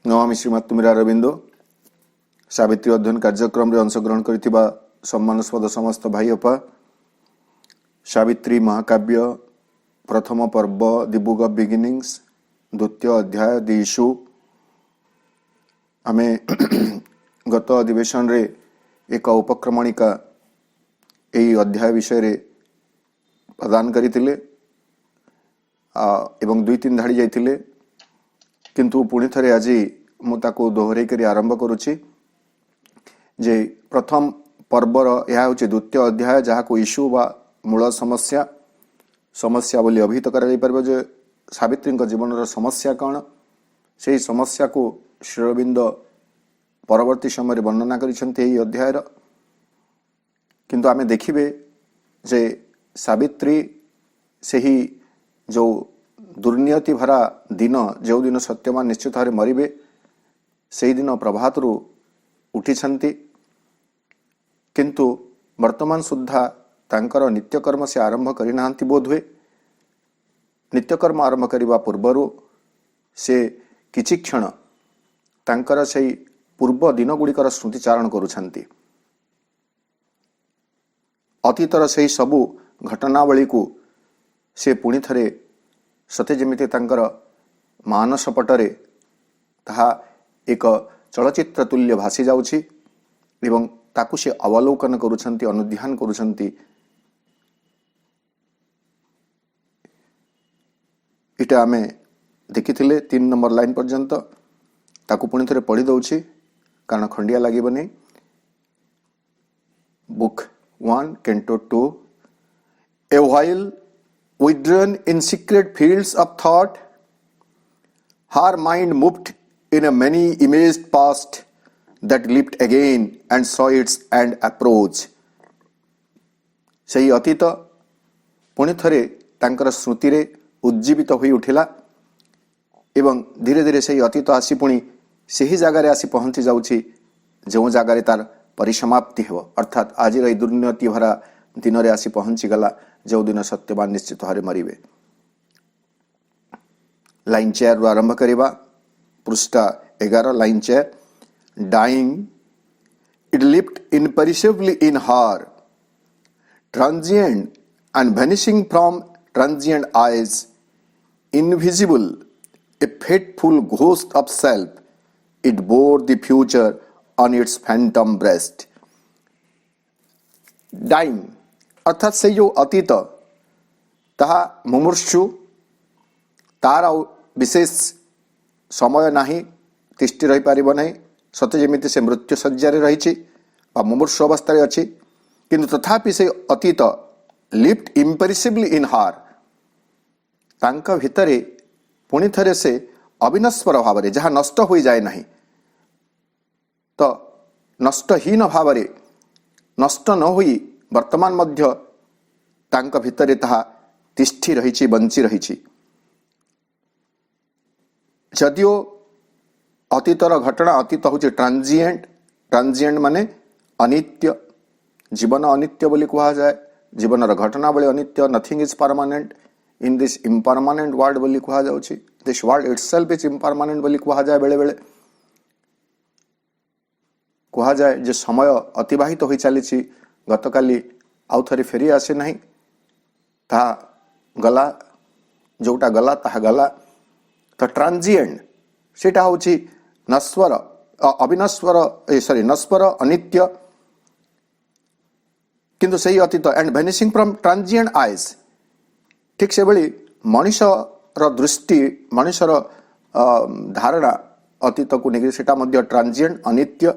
नमामि श्रीमत् तुमिरा अरविंदो सावित्री अध्ययन कार्यक्रम रे अंशग्रहण करिथिबा सम्मानस्पद समस्त भाई अपा सावित्री महाकाव्य प्रथम पर्व दि बुक ऑफ बिगिनिंग्स द्वितीय अध्याय दि इशू आमे गत अधिवेशन रे एक उपक्रमणिका एई अध्याय विषय रे प्रदान करिथिले एवं दुई तीन धाड़ी जाइथिले किंतु पुणी थे आज मुझे दोहरे कर आरंभ करुच्ची जे प्रथम पर्वर यह हूँ द्वितीय अध्याय जहाँ को इश्यू बा मूल समस्या समस्या बोली अभिहित कर सावित्री जीवन समस्या कौन से समस्या को श्री अरविंद परवर्ती समय वर्णना करिसेंती अध्याय किंतु आमे देखिबे जे सावित्री से ही जो दुर्नीति भरा दिन जो दिन सत्यवान निश्चित भाव मरबे से दिन प्रभात रु उठी किंतु वर्तमान सुद्धा तांकर नित्यकर्म से आरंभ करना बोध हुए नित्यकर्म आरंभ करने पूर्वर से किछि क्षण तांकर से पूर्व दिन गुड़िकर स्मृतिचारण करुछंती अतीतर से सबु घटनावली को से पुणी थे सते जमिति तांकर मानस पटरे ताहा एक चलचित्र तुल्य भासी जाउछि एवं ताकु से अवलोकन करुछंती अनुध्यान करुछंती इटा आमे देखिथिले 3 नंबर लाइन पर्यंत ताकु पुणी थे पढ़ी दउछि कारण खंडिया लागिबनी book 1 canto 2 a while withdrawn in secret fields of thought, her mind moved in a many imaged past that leaped again and saw its end approach. सही अतीत पुणी थरे तांकर स्मृति रे उज्जीवित होई उठिला एवं धीरे धीरे सही अतीत आसी पुणी सही जगार आसी पहुंची जाउछि जो जगार तार परिसमाप्ति हेबो अर्थात आज रे दुर्नीति भरा दिन रे आसी पहुंची गला जो दिन सत्यवान निश्चित भाव मरबे लाइन 4 रु आरंभ करिबा पृष्ठ 11 line 4 dying it leaped imperishably in her transient and vanishing from transient eyes invisible a fateful ghost of self it bore the future on its phantom breast dying अर्थात से जो अतीत ताहा मुमूर्षु तार विशेष समय नाही तिष्टि रही पारिबो नहीं सते जेमिति से मृत्यु सज्जार रही मुमूर्षु अवस्था अच्छी किंतु तथापि से अतीत लिफ्ट इम्पेरिसिबली इन हार तांका भितरे पुणी थरे से अविनश्वर भाव में जहाँ नष्ट हो जाए नहीं तो नष्टहीन भाव में नष्ट न होई वर्तमान मध्य तांका भितरे ताहा तिष्ठि रही बंची रही जदियो अतीतर घटना अतीत हूँ ट्रांजिएंट ट्रांजिएंट माने अनित्य जीवन अनित्य बोली कहा जाए जीवन घटना बड़े अनित्य nothing is permanent in this impermanent world बोली कहा जाउछि this world itself is impermanent बोली कहा जाए बेले बेले कहा जाए जे समय अतिबाहित हो चली गतकाली आउ थे फेरी आसे नहीं ता गला जोटा गला ता गला तो ट्रांजिएंट सेटा होची नश्वर अविनश्वर सॉरी नश्वर अनित्य किंतु सही अतीत and vanishing from transient eyes ठीक से भली मनुष्यर दृष्टि मनुष्यर धारणा अतीत को लेकिन सेटा मध्य ट्रांजिएंट अनित्य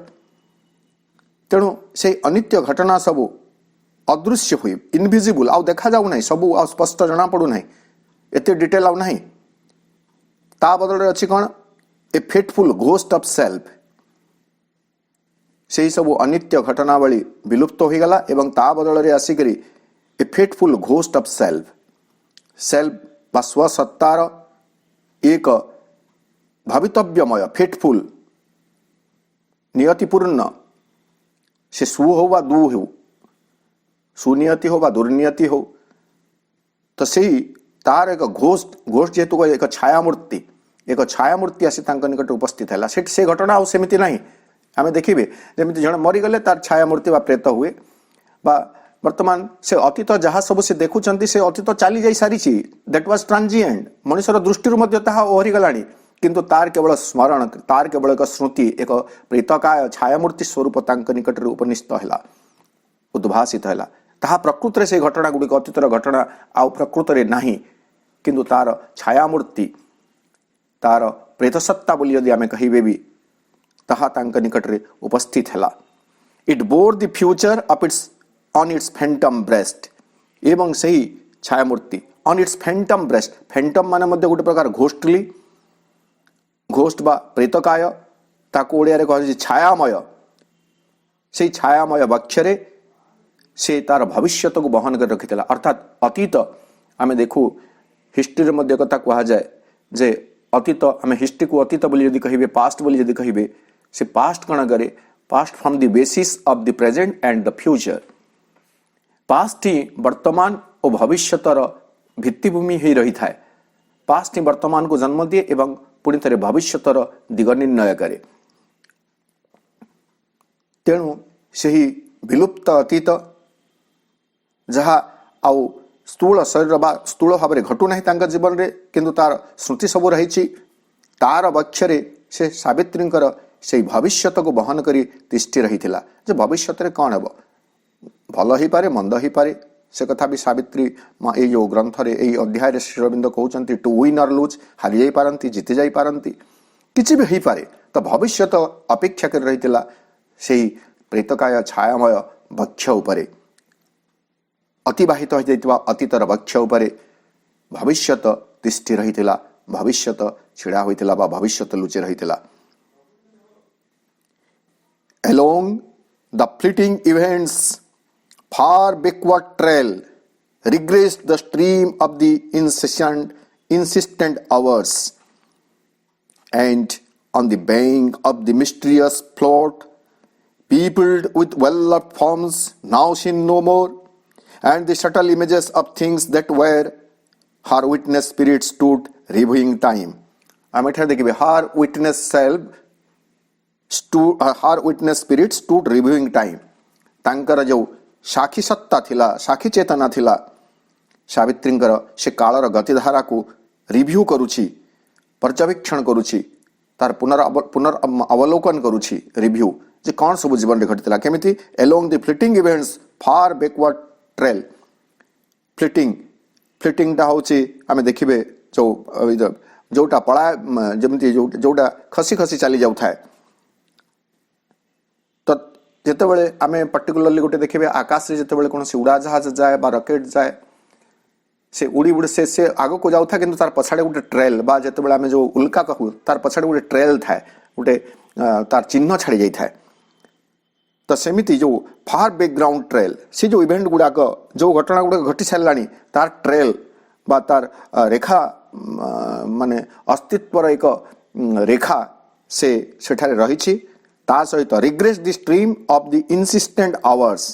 तेणु से अनित्य घटना सबू अदृश्य हुई इनविजिबल आउ देखा जाऊ नहीं सबू आ स्पष्ट जना पड़ू नहीं एते डिटेल आउ नहीं ता बदल अच्छी कौन ए फेटफुल घोस्ट ऑफ सेल्फ से सबू अनित्य घटनावली विलुप्त हो गला एवं ता बदल रे आसिकरी a fateful ghost of self self बा स्वसत्तार एक भवितव्यमय फेटफुल नियतिपूर्ण से सु हो वा दु हो सुनियति हो वा दुर्नियति हो तो सही तार एक घोस्ट घोस्ट जेहेतु एक छाया मूर्ति एक छाया मूर्ति आसी निकट उपस्थित है से घटना आउ सेमिति नहीं आम देखिए जमी जड़े मरीगले तार छाया मूर्ति बा प्रेत हुए बा वर्तमान से अतीत जहाँ सब से देखुं से अतीत चली जा सारी दैट वाज ट्रांजिएंट मनुष्यर दृष्टि ओहरी गलानी किंतु तार केवल स्मरण तार केवल एक स्मृति एक प्रेतकाय छायामूर्ति स्वरूप निकट उपनिष्ठ है उद्भासित है ताहा प्रकृत से घटना गुड़िक अतीतर घटना आउ प्रकृत में ना किंतु तार छायामूर्ति तार प्रेतसत्ता बोली यदि आम कहे भी ताहा निकट रे उपस्थित है it bore the future of its on its phantom breast एवं सही छायामूर्ति on its phantom breast phantom माने मध्य गोटे प्रकार घोष्टली घोष्ट बा प्रेतकाय ताको ओडिया रे कह छायामय से छायामय वक्षरे से तार भविष्यत को बहन कर रखी अर्थात अतीत आम देखू हिस्ट्री मध्य कथा कह जाए जे अतीत आम हिस्ट्री को अतीत बोली यदि कहिबे पास्ट बोली यदि कहिबे से पास्ट कण करे past from the basis of the present and the future past ही वर्तमान और भविष्यतर भित्तिभूमि ही रही थाए पास्ट ही वर्तमान को जन्म दिए एवं पुणी थे भविष्यतर दिग निर्णय करे तेणु से विलुप्त अतीत जहाँ आउ स्थूल शरीर बा स्थूल भाव में घटू ना जीवन में किंतु तार स्मृति सब रही तार वक्षरे से सावित्री से भविष्यत को बहन करी तिष्ठि रही जे भविष्यत रे कौन हे भल ही पारे मंद ही पारे से कथा भी सावित्री ये जो ग्रंथ रे ये अध्याय श्री अरविंद कहते टू विन और लूज हारी जाई पारंती जीति जाई पारंती किछि भी ही पारे तो भविष्यत अपेक्षा कर रही से प्रेतकाय छायामय वक्ष उपरे अतिबाहित हो अतीतर वक्ष उपरे भविष्यत तिष्ठि रही भविष्यत छिड़ा होइतिला बा भविष्यत लुचि रही along the fleeting events far backward trail regressed the stream of the insistent hours and on the bank of the mysterious float peopled with well-loved forms now seen no more and the subtle images of things that were her witness spirit stood reviewing time आम एठार देखिए her witness self her witness spirit stood reviewing time तांकर जो साक्षी सत्ता थिला साक्षी चेतना थिला सावित्रींकर से कालर गतिधारा को review करुछि पर्यवेक्षण करुछि तार पुनर अवलोकन करुछि रिव्यू जे कौन सब जीवन में घटिला केमिति along the fleeting events far backward trail flitting टा होछि आमे देखिबे जो जोटा पळा जेमति जोटा खसी खसी चली जाउ थाए तो जेतेबेले आमे पर्टिकुलरली गोटे देखिबे आकाश रे जेतेबेले कोन से उड़ा जहाज जाए बा रॉकेट जाए से उड़ी उड़ी से आगो को जाउ था किंतु तार पछाडे गोटे ट्रेल बा जेतेबेले आमे जो उल्का कहू तार पछाडे गोटे ट्रेल थाए गोटे तार चिन्ह छाड़ी जाई थाए तो सेमिति जो फार बैकग्राउंड ट्रेल से जो इवेंट गुड़ाक जो घटना गुड़ाक घटी साराणी तार ट्रेल बा तार रेखा माने अस्तित्वर एक रेखा से सेठारे रही ता सहित regress the stream of the insistent hours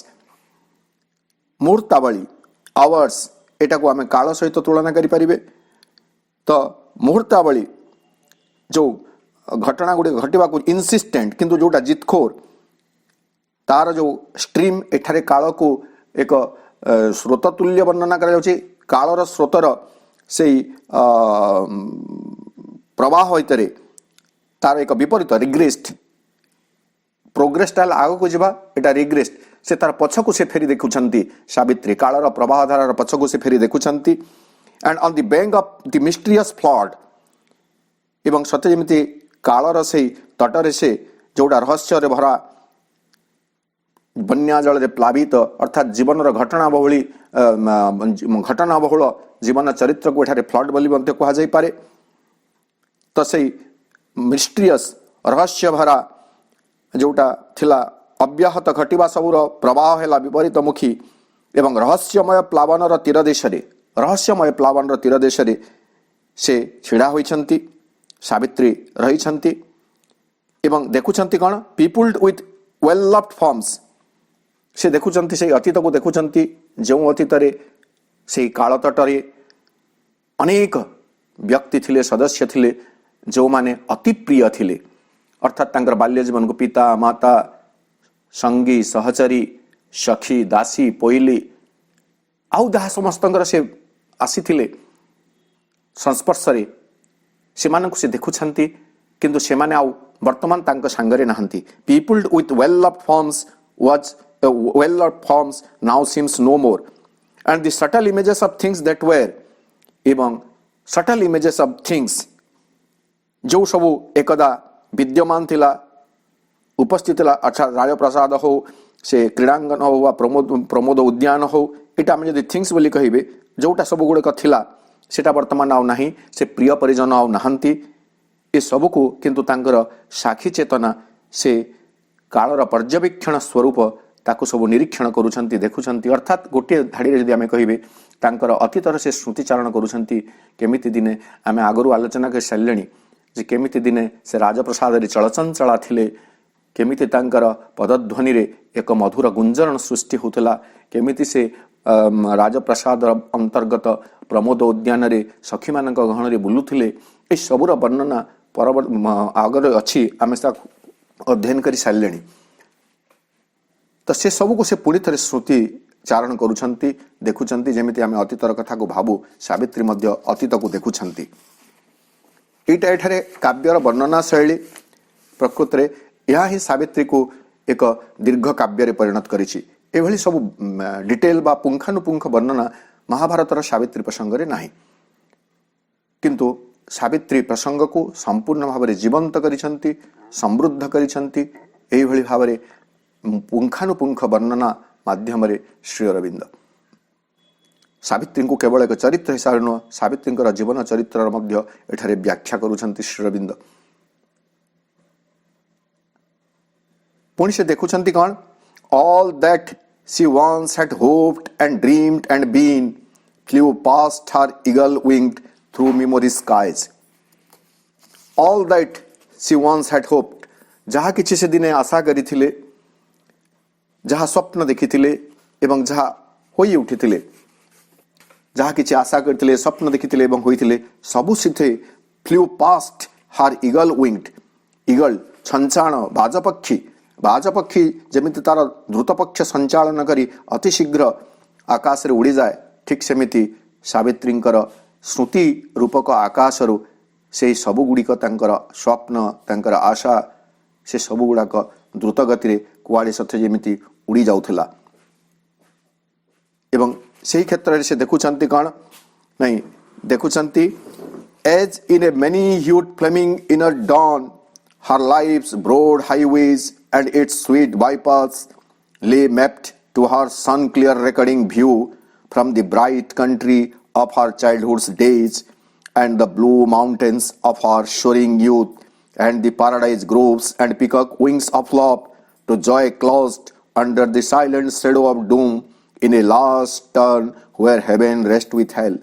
मुहूर्तावली आवर्स एटा को आमे काल सहित तुलना करि परिबे तो मुहूर्तावली जो घटना गुड़े घटवा को इनसिस्टेंट किंतु जोटा जितखोर तार जो स्ट्रीम एठारे काल को एक स्रोत तुल्य वर्णना करा जाउछि कालर स्रोतर से प्रवाह होइतरे तार एक विपरीत रिग्रेस्ड प्रोग्रेस टाइल आगो को जीवा एटा रिग्रेस्ड से तार पछकु से फेरी देखुछंती सावित्री कालर प्रवाह धारार पछकु से फेरी देखुछंती and on the bank of the mysterious flood एवं सत्य जेमिति कालर से तटरे से जोड़ा रहस्य रे भरा बन्या जल रे प्लावित अर्थात जीवन घटना बहुल जीवन चरित्र को एठारे फ्लड बोली मध्य कहा जाई पारे तो से मिस्टीरियस रहस्य भरा जोटा थिला अव्याहत घटिबा सबुर प्रवाह हैला विपरीत मुखी एवं रहस्यमय प्लावनर तीर देश रे रहस्यमय प्लावनर तीर देश रे से छिड़ा होइछंती सावित्री रहिछंती एवं देखुछंती कोन पीपुल्ड विथ वेल लव्ड फॉर्म्स से देखुचंती से अतीत को देखुचंती जो अतीत रे से काल तटरे अनेक व्यक्ति थिले सदस्य थिले जो माने अति प्रिय थिले अर्थात तांकर बाल्य जीवन को पिता माता संगी सहचरी सखी दासी पोइली आउ जहाँ समस्त से आसी संस्पर्श से देखुछंती किंतु से माने आउ वर्तमान तांको सांगरे नहंती people with well loved forms was well loved forms now seems no more and the subtle images of things that were एवं सटल इमेजेस ऑफ थिंग्स जो सबू एकदा विद्यमान थिला उपस्थित थिला अच्छा राजप्रसाद हो से क्रीडांगन हो वा प्रमोद उद्यान हो इटा आम जदि थिंग्स बोली कहिबे जोटा सब गुड़क थिला सेटा वर्तमान आउ नाही से प्रिय परिजन आउ नहंती ए सबको किंतु तांकर साक्षी चेतना से कालर पर्यवेक्षण स्वरूप ताकू सब निरीक्षण करुछंती देखुछंती अर्थात गोटे धाड़ी जदि आमे कहिबे तांकर अतीतर से स्मृतिचारण करुछंती केमिति दिने आमे आगरु आलोचना कर सारलेनी जे केमिति दिने से राजप्रसाद रे चलचंचला थिले केमिति तांकर पदध्वनि रे एक मधुर गुंजरण सृष्टि होतला केमिति से राजप्रसाद अंतर्गत प्रमोद उद्यान रे सखी मानक गहन रे बुलुथिले ए सबुर वर्णना आगर अच्छी आम अध्ययन कर सारे तो से सबको से पुणी थे स्मृति चारण करुछंती देखुछंती जेमिति आमे अतीतर कथा को भाबू सावित्री मध्य अतीत को देखुछंती एटा एठारे काव्यर वर्णना शैली प्रकृत रे यह ही सावित्री को एक दीर्घ काव्य परिणत करिछि एभली सब डिटेल बा पुंखानुपुंख वर्णना महाभारतर सावित्री प्रसंग रे नाही किंतु सावित्री प्रसंग को संपूर्ण भाव में जीवंत करिछंती समृद्ध करिछंती एही भली भाव में पुंखानुपुंख वर्णना माध्यम श्री अरविंद सावित्री को केवल एक चरित्र हिसाब नुह सावित्री जीवन चरित्र मध्य एठारे व्याख्या करुछंती श्री अरविंद पुणी से देखुछंती कौन all that she once had hoped and dreamed and been flew past her eagle winged through memory skies all that she once had hoped जहाँ किछि से दिने आशा करी थिले जहाँ स्वप्न देखी थिले एवं जहाँ होई उठी थिले जहाँ किछि आशा करथिले स्वप्न देखी थिले एवं होई थिले सबु सिथे flu past her eagle winged eagle छंचाण बाजपक्षी जेमिति तार द्रुतपक्ष संचालन करी अति शीघ्र आकाश रे उड़ी जाए ठीक सेमिति सावित्रींकर स्मृति रूपक आकाश रु से सबु गुड़िक स्वप्न तांकर आशा से सबु गुड़ाक द्रुत गति रे कुआड़े सथे जेमिति उड़ी जाउथला एवं सही क्षेत्र से देखुछंती कौन नहीं देखुछंती as in a many hued flaming inner dawn her life's broad highways and its sweet bypaths lay mapped to her sun clear recording view from the bright country of her childhood's days and the blue mountains of her soaring youth and the paradise groves and peacock wings of love to joy closed under the silent shadow of doom in a last turn where heaven rests with hell.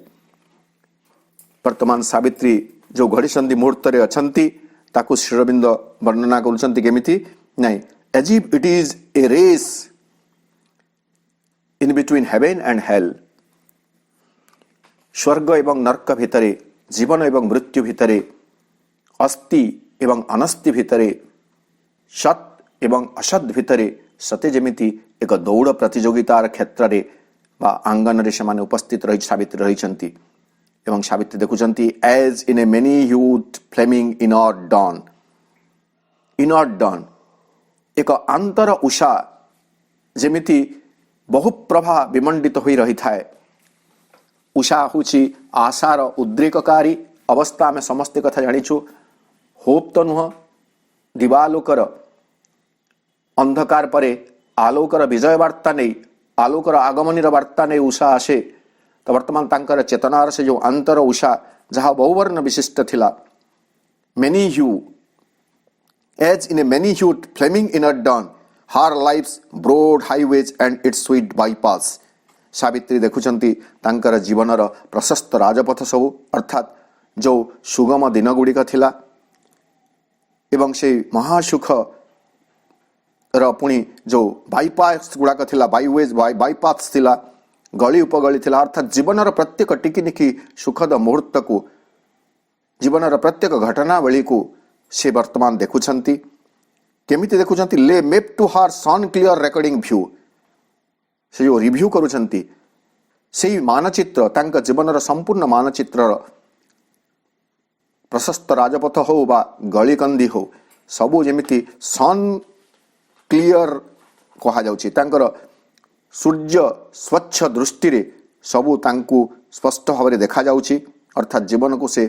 वर्तमान सावित्री जो घड़ी संधि मुहूर्त रे अछंती ताकू श्री अरविंद वर्णना करुछंती केमिति नहीं as if it is a race in between heaven and hell स्वर्ग एवं नरक भितरे जीवन एवं मृत्यु भितरे अस्ति एवं अनस्ति भितरे सत एवं असत भितरे सते जेमिति एक दौड़ प्रतियोगितार क्षेत्र रे बा आंगन रे समान उपस्थित रही सावित्री रहिछंती एवं सावित्री देखुछंती as in a many hued flaming inner dawn एक अंतर उषा जेमिति बहुप्रभा विमंडित होई रही थाए उषा हूँ आशार उद्रेककारी अवस्था में समस्ते कथा जानिछु होप तो नुह दिवालोकर अंधकार परे आलोकर विजय वार्ता नहीं आलोकर आगमनीर वार्ता नहीं उषा आसे तो वर्तमान तांकर चेतनार से जो अंतर उषा जहाँ बहुवर्ण विशिष्ट थिला many hue as in a many hued flaming inner dawn her life's broad highways and its sweet bypaths Savitri देखुछंती तांकर जीवनर प्रशस्त राजपथ सबु अर्थात जो सुगम दिन गुड़िक थिला एवं से महासुख पुणी जो बाईपास गुड़ाक थिला बाईवेज बाईपास थिला गली उपगली थिला अर्थात जीवनर प्रत्येक टिकिनिकी सुखद मुहूर्त को जीवनर प्रत्येक घटनावली को से वर्तमान देखुछंती केमिति देखुछंती ले मेप टू हर सन क्लियर रेकर्डिंग व्यू से जो रिव्यू करुछंती से मानचित्र तांका जीवनर संपूर्ण मानचित्र प्रशस्त राजपथ हो बा गलीकंदी हो सबू जेमिति सन क्लियर कहा जाउची तांकर सूर्य स्वच्छ दृष्टि रे सबू तांकु स्पष्ट भाव में देखा जाउची अर्थात जीवन को से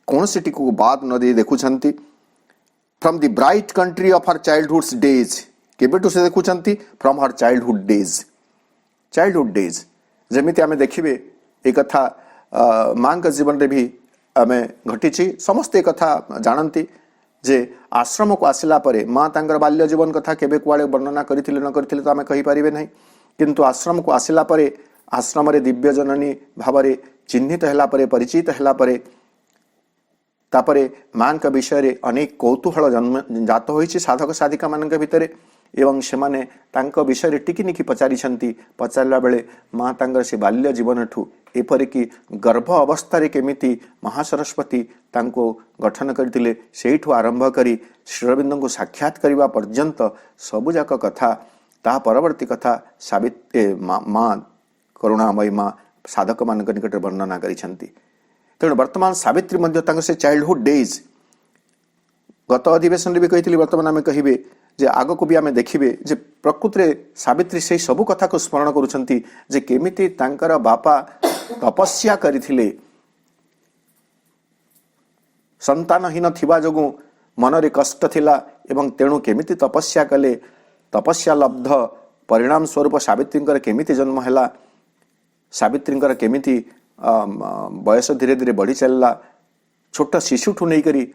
कौन सी टिकू बाद न दे देखुछंती from the bright country of her childhood days केबेटू से देखुछंती फ्रॉम हर चाइल्डहुड डेज जेमिति आमे देखिबे ए कथा मां का जीवन रे भी आमे घटिची समस्त कथा जानती जे आश्रम को आसिला परे मां तांकर बाल्य जीवन कथा केबे कुआडे वर्णना करिथिले न करिथिले तो आमे कहि परिबे नहीं किंतु आश्रम को आसिला परे आश्रम रे दिव्य जननी भावरे चिन्हित हैला परे परिचित हैला परे तापरे मां का विषय रे अनेक कौतूहल जन्म जात होइछि साधक साधिका मानक भितरे एवं सेमाने तांको विषय रे टिकी निकी पचारिछंती पचारला बेले मां तांकर से बाल्य जीवन ठू एपरि कि गर्भ अवस्था रे केमिति महासरस्वती तांको गठन करथिले सेठू आरंभ करी श्रीरविंद को साक्षात करबा पर्यंत सबु जाक कथा ता परवर्ती कथा सावित्री मां करुणामयी मां साधक मानक निकट वर्णना करिछंती तेणु वर्तमान सावित्री मध्य तांको से चाइल्डहुड डेज गत अधिवेशन रे भी कहिथिली वर्तमान आमे कहिबे जे आग को भी आमे देखिबे जे प्रकृति रे सावित्री से सबु कथा को स्मरण करुछंती जे केमिति तांकर बापा तपस्या करिथिले संतानहीन थिबा जोगु मन रे कष्ट थिला एवं तेणु केमिति तपस्या कले तपस्या लब्ध परिणाम स्वरूप सावित्रींकर केमिति जन्म हैला सावित्रींकर केमिति बयस धीरे धीरे बढ़ी चलला छोट शिशुठू नहीं करी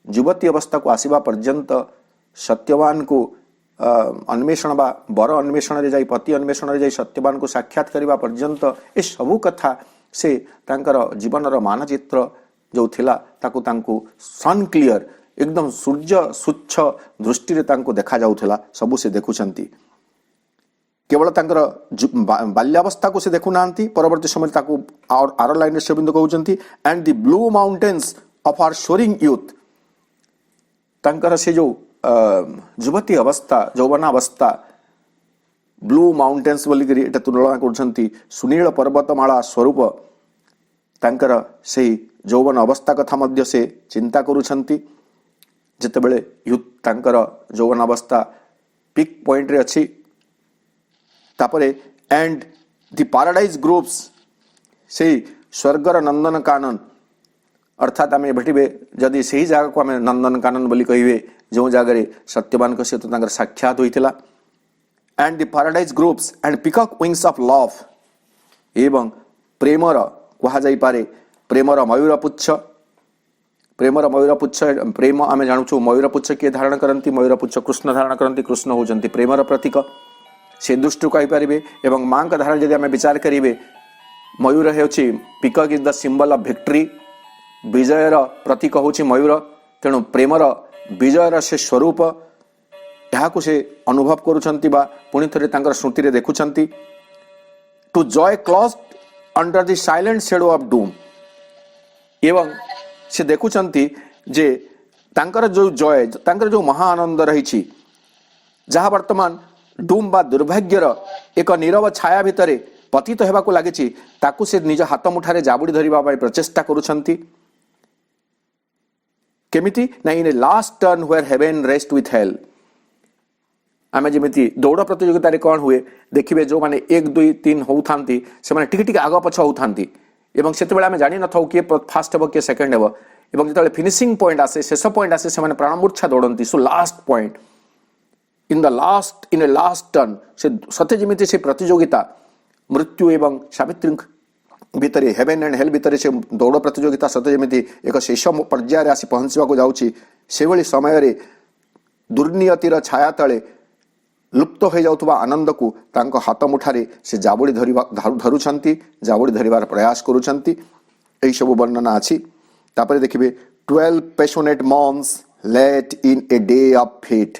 युवती अवस्था को आसीबा पर्यंत सत्यवान को अन्वेषण बा बर अन्वेषण रे जाई पति अन्वेषण रे जाई सत्यवान को साक्षात करबा पर्यंत ए सबु कथा से तांकर जीवनर मानचित्र जो थिला ताकू तांकू सन क्लियर एकदम सूर्य स्वच्छ दृष्टि रे तांको देखा जाउथला सबु से देखुछंती केवल तांकर बाल्यावस्था को से देखु नांती परवर्ती समय ताकू और आर लाइन से बिंदु कहउचंती and the blue mountains of our soaring youth तांकर से जो युवती अवस्था यौवनावस्था ब्लू माउंटेन्स बोली करी एटा तुलना करछंती सुनील पर्वतमाला स्वरूप तांकर से यौवन अवस्था कथा मध्य से चिंता करुछंती जेतेबेले यूथ तांकर यौवन अवस्था पीक पॉइंट रे अछि तापरे एंड द पैराडाइज ग्रुप्स से स्वर्गर नंदन कानन अर्थात आम भेटे जदि से ही जगह को आम नंदन कानन बोली कहे जो जगह सत्यवान सहित तो साक्षात होता and the paradise groups and peacock wings of love एवं प्रेमर कह पारे प्रेमर मयूरपुच्छ प्रेम आम जानूँ मयूरपुच्छ किए धारण करती मयूरपुच्छ कृष्ण धारण करती कृष्ण होती प्रेमर प्रतीक से दृष्टि कहींपारे एवं माँ का धारण जब आम विचार करेंगे मयूर हो peacock is the symbol of victory विजयर प्रतीक हूँ मयूर तेणु प्रेमर विजयर से स्वरूप यहाँ से अनुभव करुँच पुणी थे स्मृति रे देखुंट to joy closed under the silent shadow of doom एवं से देखुंट जे तांकर जो जॉय तांकर जो महाआनंद रही जहाँ वर्तमान डूम बा दुर्भाग्यर एक नीरव छाया भितर पतित होगा लगी ताकू से निज हाथ मुठारे जाबुड़ी धरवा प्रचेष्टा करुछंती केमिति ना in a last turn where heaven raced with hell आम जमी दौड़ प्रतियोगिता कौन हुए देखिए जो मैंने 1 2 3 होता से टिके आग पछ होता से आम जानी न था किए फास्ट हे किए सेकेंड हे जो फिनिशिंग पॉइंट आसे शेष पॉइंट आसे से प्राणमूर्छा दौड़ती so last point in a last turn से सत्य जमी से प्रतियोगिता मृत्यु एवं सावित्री भितर हेवेन एंड हेल भितर से दौड़ प्रतियोगिता सत्य जमी एक शेष पर्यायर आसी पहुँचवा जाऊँगी से भली समय दुर्नियतिर छाया तले लुप्त हो जाउथबा आनंद को तांको हाथ मुठारे से जाबुड़ी धरुछंती जाबुड़ी धरिबार प्रयास करुछंती एही सब वर्णना अछि तापरे देखिबे 12 passionate months led in a day of fate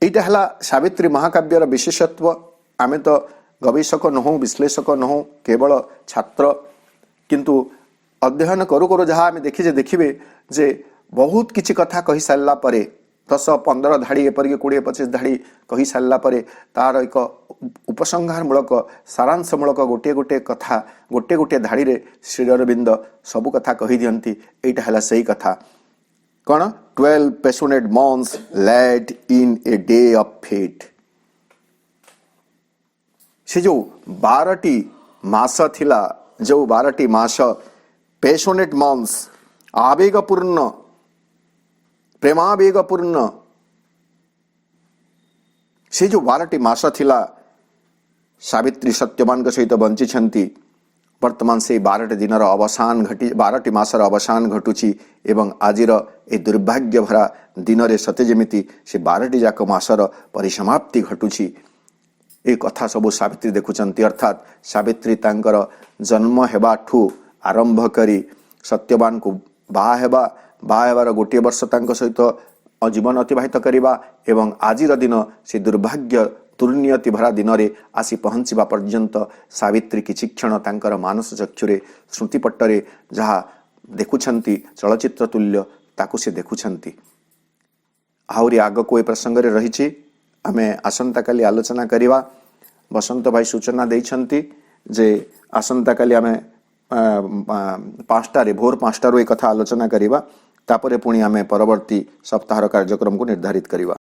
एटा हला सावित्री महाकाव्यर विशेषत्व आमे तो गवेषक नहु विश्लेषक नहु केवल छात्र किंतु अध्ययन करू करू जहाँ आम देखिए जे बहुत किछि कथा कही सारा पर 10-15 धाड़ी एपरिक 20-25 धाड़ी कही सारा पर तार एक उपसंहार मूलक सारांश मूलक गोटे गोटे कथा गोटे गोटे धाड़ी रे श्री अरविंद सबु कथा कही दियंती। एटा हला सही कथा कौन 12 passionate months led in a day of fate. से जो 12टी मास थिला जो 12टी मास पैशनेट मंथ्स आवेगपूर्ण प्रेमावेगपूर्ण से जो 12टी मास थिला सावित्री सत्यवान के सहित बंची छंती। वर्तमान से 12टी दिन अवसान घटी 12टी मासर अवसान घटुची एवं आजिर ए दुर्भाग्य भरा दिन रे सते जेमिति से 12टी जाक मासर परिसमाप्ति घटुची। ए कथा सब सावित्री देखुचंती अर्थात सावित्री तांकर जन्म हेबाठू आरंभ करी सत्यवान को बाहेबार गोटे वर्ष तांक सहित जीवन अतिबाहित करिबा एवं आजिर दिन से दुर्भाग्य दुर्नियति भरा दिन रे आसी पहुंचवा पर्यंत सावित्री किछि क्षण तांकर मानस चक्षुरे स्मृतिपट्टरे जहा देखुछंती चलचित्र तुल्य ताकु से देखुछंती। आहुरी आगको ए प्रसंग रे रहिछि आमे आसंता काली आलोचना करिवा। बसंत भाई सूचना देइछंती जे आसंता काली आमे 5टारे भोर 5टारू ए कथा आलोचना करिवा। तापरे पुणी आमे परवर्ती सप्ताहर कार्यक्रम को निर्धारित करिवा।